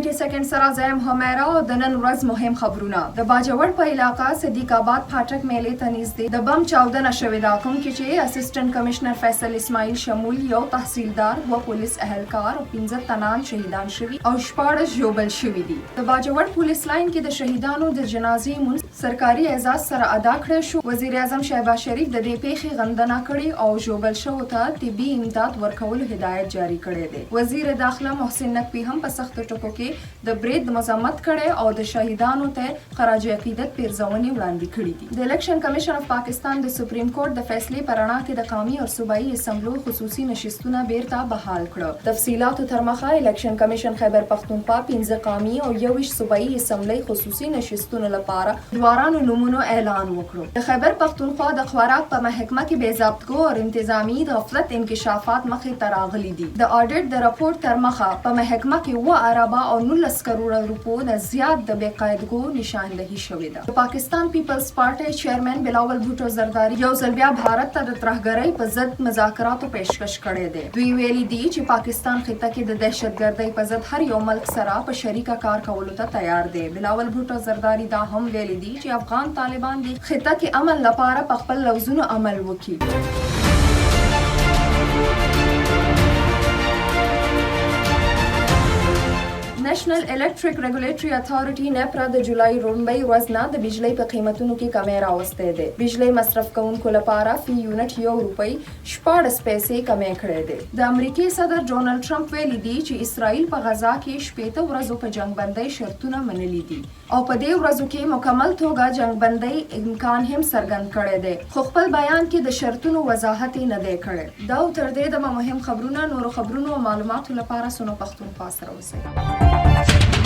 90 سکند سره زم همیرا او د نن ورځ مهم خبرونه د باجوړ په علاقہ صدیق آباد پھاټک میلې ته نږدې د بم چاودنه شوې ده کوم کې چې اسسټنټ کمشنر فیصل اسماعیل شمول یو تحصیلدار و پولیس اهلکار او 15 تنان شهیدان شوي او 14 ژوبل شوي دي د باجوړ پولیس لاین کې د شهیدانو د جنازې مون سرکاري اعزاز سره ادا کړی شو وزیر اعظم شهباز شریف د دې پیښې غندنه کړې او ژوبل شو ته طبي امداد ورکولو هدایت جاری کړی دی وزیر داخله محسن نقوی هم په سخت ټکو کې د برید د مذمت کړي او د شهیدانو ته خراج عقیدت پیرزونې وړاندې کړي دي د الیکشن کمیشن اف پاکستان د سپریم کورټ د فیصلې پر اړه کې د قومي او صوبایي اسمبلو خصوصي نشستونه بیرته بحال کړه تفصيلات تر مخه الیکشن کمیشن خیبر پختونخوا 15 قومي او 21 صوبایي اسمبلی خصوصي نشستونه لپاره دوارانو نمونو اعلان وکړو د خیبر پختونخوا د خوراک په محکمه کې بې ضابطګو او انتظامی غفلت انکشافات مخې ته راغلي دي د اډیټ د راپور تر مخه په محکمه کې و اربا او 19 کروڑ روپو نه زیات د بقاعدګو نشاندهي شوې ده پاکستان پیپلز پارټي چیرمن بلاول بھوټو زرداری یو ځل بیا بھارت ته د ترهګرۍ په ضد مذاکراتو پیشکش کړې ده دوی ویلي دي چې پاکستان خطه کې د دهشتګردۍ په ضد هر یو ملک سره په شریکه کار کولو ته تیار دی بلاول بھوټو زرداری دا هم ویلي دي چې افغان طالبان دي خطه کې امن لپاره په خپل لوزونو عمل وکړي نېشنل الیکټریک ریګولیټري اتھارټي نپرا د جولای رومبۍ ورځ نه د بجلی په قیمتونو کې کمی راوستې ده بجلی مصرف کوونکو لپاره فی یونټ €1 14 پیسې کمی کړې ده د امریکای صدر ډونالډ ټرمپ ویلي دی چې اسرائیل په غزا کې 15 ورځو په جنگ بندۍ شرطونه منلي دي او په دې ورځو کې مکمل توګه جنگ بندۍ امکان هم څرګند کړی دی خو خپل بیان کې د شرطونو وضاحت نه دی کړی دا تر دې د مهم خبرونه نورو خبرونو او معلوماتو لپاره سونو پښتونخوا سره اوسئ